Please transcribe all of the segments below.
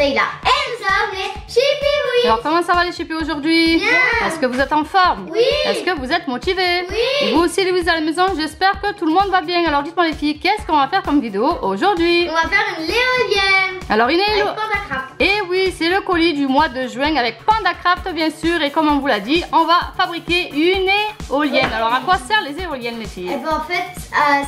Leïla et nous sommes les Chippy. Alors comment ça va les Chippy aujourd'hui? Bien. Est-ce que vous êtes en forme? Oui. Est-ce que vous êtes motivés? Oui. Et vous aussi Louise à la maison, j'espère que tout le monde va bien. Alors dites-moi les filles, qu'est-ce qu'on va faire comme vidéo aujourd'hui? On va faire une l'éolienne. Alors une Avec éolienne. Pandacraft. Et oui, c'est le colis du mois de juin avec Pandacraft bien sûr. Et comme on vous l'a dit, on va fabriquer une éolienne. Alors à quoi servent les éoliennes les filles? Et ben en fait,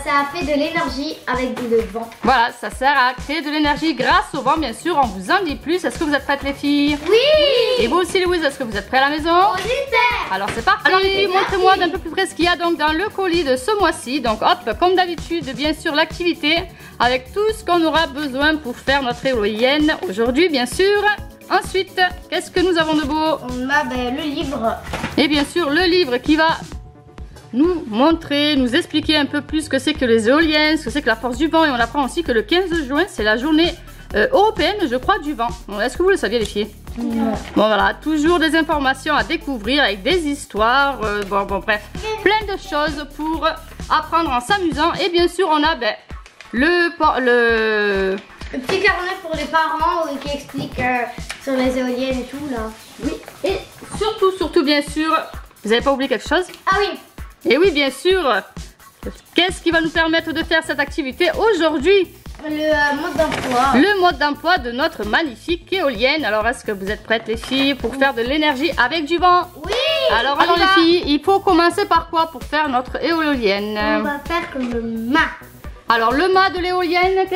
ça fait de l'énergie avec le vent. Voilà, ça sert à créer de l'énergie grâce au vent bien sûr. On vous en dit plus. Est-ce que vous êtes prêtes les filles? Oui. Et vous aussi Louise, est-ce que vous êtes prêts à la maison? On y fait. Alors c'est parti. Alors les filles, montrez-moi d'un peu plus près ce qu'il y a donc dans le colis de ce mois-ci. Donc hop, comme d'habitude, bien sûr l'activité avec tout ce qu'on aura besoin pour faire notre éolienne aujourd'hui bien sûr. Ensuite, qu'est-ce que nous avons de beau? On a le livre. Et bien sûr le livre qui va nous montrer, nous expliquer un peu plus ce que c'est que les éoliennes, ce que c'est que la force du vent. Et on apprend aussi que le 15 juin c'est la journée européenne je crois du vent. Est-ce que vous le saviez les filles? Non. Bon voilà, toujours des informations à découvrir avec des histoires, bon bref, plein de choses pour apprendre en s'amusant. Et bien sûr on a le petit carnet pour les parents qui explique sur les éoliennes et tout là. Oui, et surtout bien sûr, vous n'avez pas oublié quelque chose? Ah oui. Et oui bien sûr, qu'est-ce qui va nous permettre de faire cette activité aujourd'hui? Le mode d'emploi. Le mode d'emploi de notre magnifique éolienne. Alors est-ce que vous êtes prêtes les filles pour faire de l'énergie avec du vent? Oui. Alors les filles, il faut commencer par quoi pour faire notre éolienne? On va faire comme le mât. Alors le mât de l'éolienne,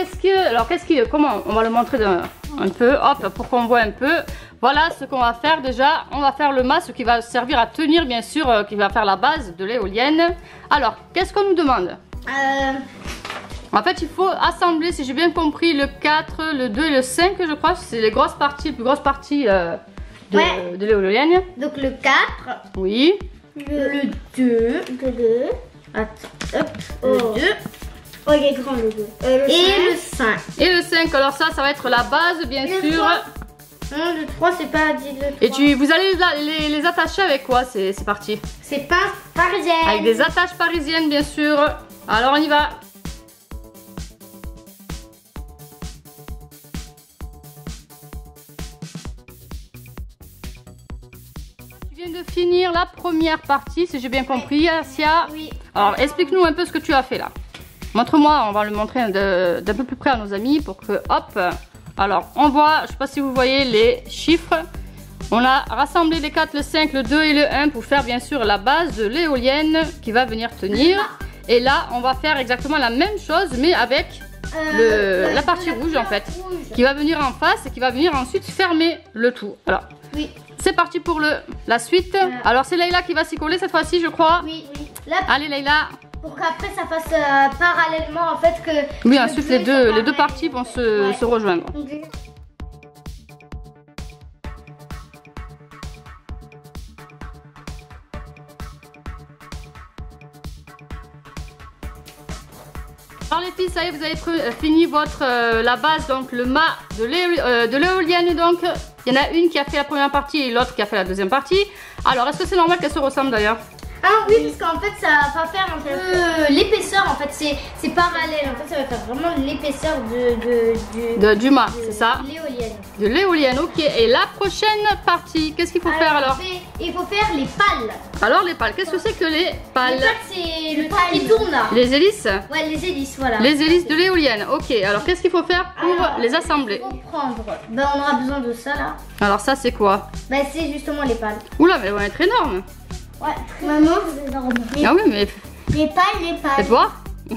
comment on va le montrer un peu, hop, pour qu'on voit un peu. Voilà ce qu'on va faire déjà. On va faire le mât, ce qui va servir à tenir bien sûr, qui va faire la base de l'éolienne. Alors, qu'est-ce qu'on nous demande? En fait, il faut assembler, si j'ai bien compris, le 4, le 2 et le 5, je crois. C'est les grosses parties, les plus grosses parties de l'éolienne. Donc le 4. Oui. Le 2. Attends, hop. Le 2. Oh, il est grand le 2. Et le 5. Et le 5, alors ça va être la base, bien sûr. Non, le 3, c'est pas dit le 3. Et vous allez les attacher avec quoi ces parties? C'est pince parisienne. Avec des attaches parisiennes, bien sûr. Alors, on y va. Tu viens de finir la première partie, si j'ai bien compris, Asia. Oui. Alors, explique-nous un peu ce que tu as fait là. Montre-moi, on va le montrer d'un peu plus près à nos amis pour que, hop. Alors, on voit, je ne sais pas si vous voyez les chiffres. On a rassemblé les 4, le 5, le 2 et le 1 pour faire bien sûr la base de l'éolienne qui va venir tenir. Et là, on va faire exactement la même chose, mais avec la partie rouge en fait. Qui va venir en face et qui va venir ensuite fermer le tout. Alors, oui. C'est parti pour la suite. Alors, c'est Leïla qui va s'y coller cette fois-ci, je crois. Oui, oui. Là, allez, Leïla. Pour qu'après ça fasse parallèlement en fait que... Oui, ensuite les deux parties vont se rejoindre. Okay. Alors les filles, ça y est, vous avez fini la base, donc le mât de l'éolienne. Donc il y en a une qui a fait la première partie et l'autre qui a fait la deuxième partie. Alors est-ce que c'est normal qu'elles se ressemblent d'ailleurs? Ah oui, parce qu'en fait ça va faire un peu l'épaisseur, en fait c'est parallèle, en fait ça va faire vraiment l'épaisseur du mât, c'est ça? L'éolienne. De l'éolienne, ok. Et la prochaine partie, qu'est-ce qu'il faut faire alors? Il faut faire les pales. Alors les pales, qu'est-ce que c'est que les pales? Les pales c'est le truc qui tourne là. Les hélices? Ouais, les hélices, voilà. Les hélices de l'éolienne, ok. Alors qu'est-ce qu'il faut faire pour les assembler? Il faut prendre, on aura besoin de ça là. Alors ça c'est quoi? C'est justement les pales. Oula, mais elles vont être énormes. Ouais, maman, c'est énorme. Ah oui, mais... Les pales. Faites voir. Je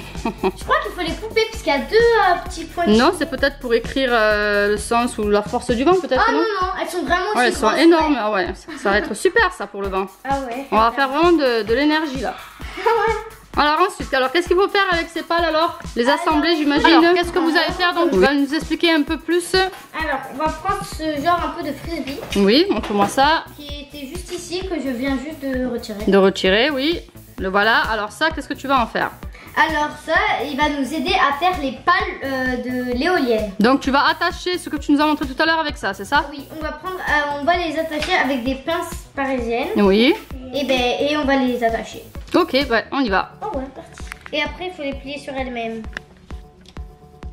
crois qu'il faut les couper parce qu'il y a deux petits points. Non, c'est peut-être pour écrire le sens ou la force du vent, peut-être. Ah non, elles sont vraiment aussi elles sont énormes. Ah ouais, ça va être super ça pour le vent. Ah ouais. On va faire vraiment de l'énergie là. Ah ouais. Alors ensuite, qu'est-ce qu'il faut faire avec ces pales alors? Les assembler, j'imagine. Alors, qu'est-ce que vous allez faire donc? Tu vas nous expliquer un peu plus. Alors, on va prendre ce genre un peu de frisbee. Oui, montre-moi ça. Qui était juste ici, que je viens juste de retirer. De retirer, oui. Le voilà. Alors ça, qu'est-ce que tu vas en faire? Alors ça, il va nous aider à faire les pales de l'éolienne. Donc tu vas attacher ce que tu nous as montré tout à l'heure avec ça, c'est ça? Oui, on va les attacher avec des pinces parisiennes. Oui. Et on va les attacher. Ok, ouais, on y va. Oh ouais, parti. Et après, il faut les plier sur elles-mêmes.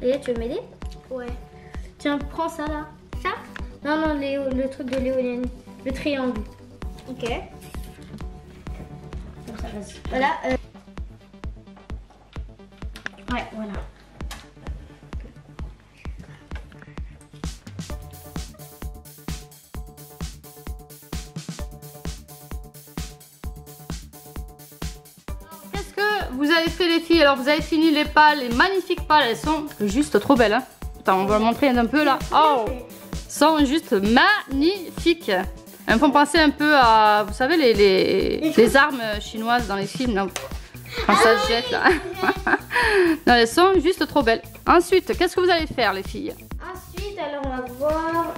Et tu veux m'aider? Ouais. Tiens, prends ça là. Ça? Non, le truc de l'éolienne. Le triangle. Ok. Comme ça, vas-y. Voilà. Ouais, voilà. Qu'est-ce que vous avez fait les filles? Alors vous avez fini les pales, les magnifiques pales, elles sont juste trop belles. Hein. Attends, on va montrer un peu là. Oh, sont juste magnifiques. Elles me font penser un peu à, vous savez, les armes chinoises dans les films, là, quand ça se jette là. Non, elles sont juste trop belles. Ensuite, qu'est-ce que vous allez faire les filles? Ensuite, alors on va voir...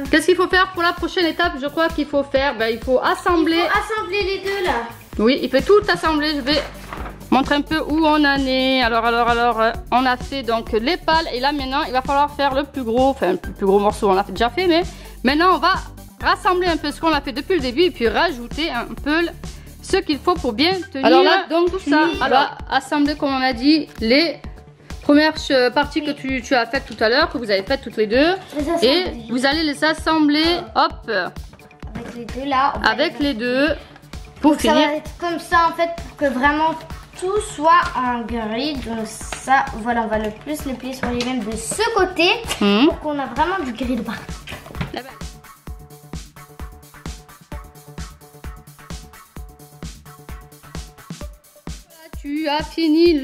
Qu'est-ce qu'il faut faire pour la prochaine étape? Je crois qu'il faut faire, il faut assembler. Il faut assembler les deux là. Oui, il fait tout assembler. Je vais montrer un peu où on en est. Alors, on a fait donc les pales et là maintenant il va falloir faire le plus gros, enfin le plus gros morceau on l'a déjà fait, mais maintenant on va rassembler un peu ce qu'on a fait depuis le début et puis rajouter un peu ce qu'il faut pour bien tenir. Alors là donc tout ça, alors assembler comme on a dit les premières parties que tu as faites tout à l'heure, que vous avez faites toutes les deux, et vous allez les assembler, hop, avec les deux là. Avec les deux. Pour finir. Ça va être comme ça en fait pour que vraiment tout soit en gris. Donc ça, voilà, on va le plus les plier sur les mêmes de ce côté pour qu'on a vraiment du gris de partout. Tu as fini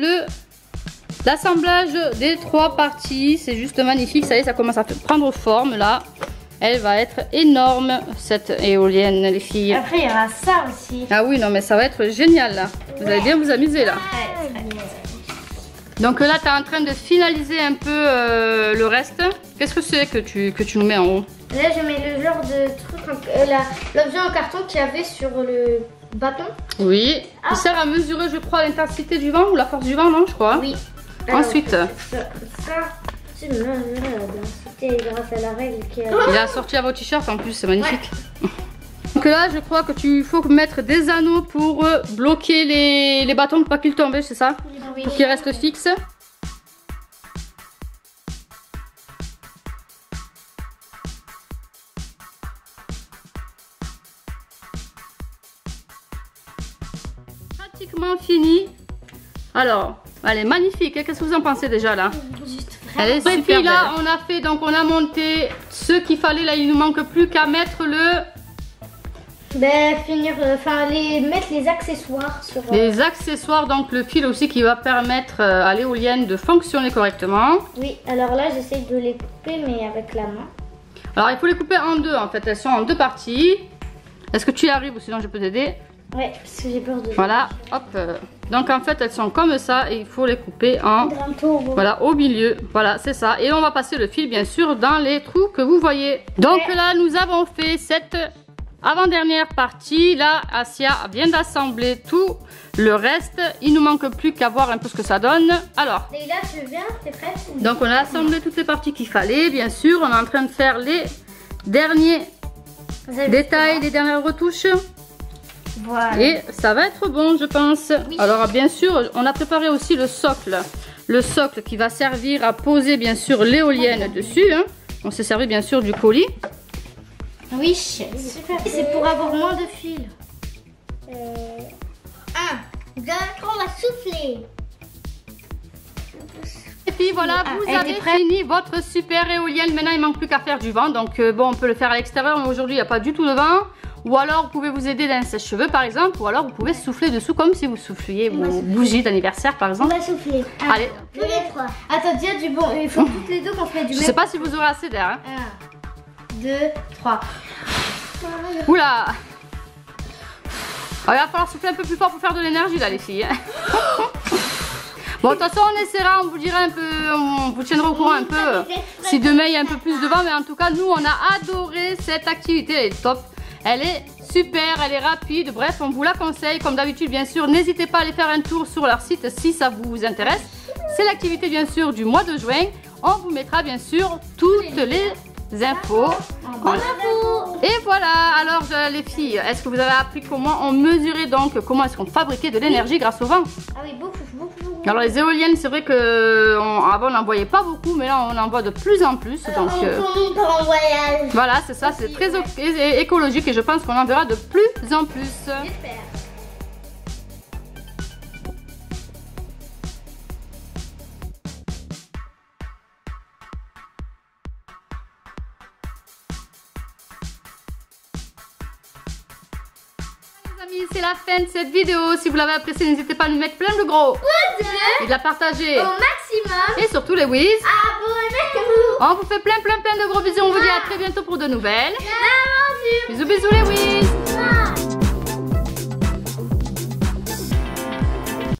l'assemblage des trois parties. C'est juste magnifique. Ça y est, ça commence à prendre forme là. Elle va être énorme cette éolienne les filles. Après il y aura ça aussi. Ah oui non mais ça va être génial là. Vous allez bien vous amuser là. Donc là tu es en train de finaliser un peu le reste. Qu'est-ce que c'est que tu nous mets en haut? Là je mets le genre de truc, l'objet en carton qu'il y avait sur le bâton. Oui. Il sert à mesurer je crois l'intensité du vent ou la force du vent, non je crois. Oui. Ensuite. C'est grâce à la règle qui a... Il a sorti à vos t-shirts en plus, c'est magnifique. Ouais. Donc là, je crois que tu faut mettre des anneaux pour bloquer les bâtons pour pas qu'ils tombent, c'est ça? Oui. Pour qu'ils restent fixes. Pratiquement fini. Alors, elle est magnifique. Qu'est-ce que vous en pensez déjà là? Elle est super belle. Là, on a monté ce qu'il fallait. Là, il nous manque plus qu'à mettre mettre les accessoires sur... Les accessoires, donc le fil aussi qui va permettre à l'éolienne de fonctionner correctement. Oui, alors là, j'essaie de les couper, mais avec la main. Alors, il faut les couper en deux, en fait. Elles sont en deux parties. Est-ce que tu y arrives ou sinon je peux t'aider? Ouais, parce que j'ai peur de... Voilà, hop. Donc en fait elles sont comme ça et il faut les couper en... Voilà, au milieu. Voilà, c'est ça. Et on va passer le fil bien sûr dans les trous que vous voyez. Donc là nous avons fait cette avant-dernière partie. Là, Asia vient d'assembler tout le reste. Il nous manque plus qu'à voir un peu ce que ça donne. Alors... Et là, tu viens, t'es prête? Donc on a assemblé toutes les parties qu'il fallait. Bien sûr, on est en train de faire les derniers détails, les dernières retouches. Voilà. Et ça va être bon je pense. Oui. Alors bien sûr on a préparé aussi le socle. Le socle qui va servir à poser bien sûr l'éolienne dessus. Hein. On s'est servi bien sûr du colis. Oui, super. C'est pour avoir moins de fils. D'accord, on va souffler. Et puis voilà, vous avez fini votre super éolienne. Maintenant il ne manque plus qu'à faire du vent. Donc bon, on peut le faire à l'extérieur, mais aujourd'hui il n'y a pas du tout de vent. Ou alors vous pouvez vous aider d'un sèche-cheveux par exemple. Ou alors vous pouvez souffler dessous comme si vous souffliez vos bougies d'anniversaire par exemple. On va souffler. Allez. Tous les trois. Attends, dis du bon. Il faut toutes les deux qu'on fait du même. Je sais pas si vous aurez assez d'air. Hein. 1, 2, 3. Oula. Alors, il va falloir souffler un peu plus fort pour faire de l'énergie là les filles. Bon, de toute façon, on essaiera, on vous dira un peu, on vous tiendra au courant un peu si demain il y a un peu plus de vent. Mais en tout cas, nous, on a adoré cette activité, elle est top. Elle est super, elle est rapide, bref, on vous la conseille. Comme d'habitude, bien sûr, n'hésitez pas à aller faire un tour sur leur site si ça vous intéresse. C'est l'activité, bien sûr, du mois de juin. On vous mettra, bien sûr, toutes les infos. Et voilà, alors les filles, est-ce que vous avez appris comment on mesurait donc, comment est-ce qu'on fabriquait de l'énergie grâce au vent? Ah oui, beaucoup. Alors les éoliennes, c'est vrai que avant on n'en voyait pas beaucoup, mais là on en voit de plus en plus. Donc on part en voyage. voilà, c'est ça, c'est très écologique et je pense qu'on en verra de plus en plus. J'espère. C'est la fin de cette vidéo. Si vous l'avez appréciée, n'hésitez pas à nous mettre plein de gros pouces bleus et de la partager au maximum. Et surtout les whiz, abonnez-vous. On vous fait plein de gros bisous. On vous dit à très bientôt pour de nouvelles aventures. Bisous les whiz.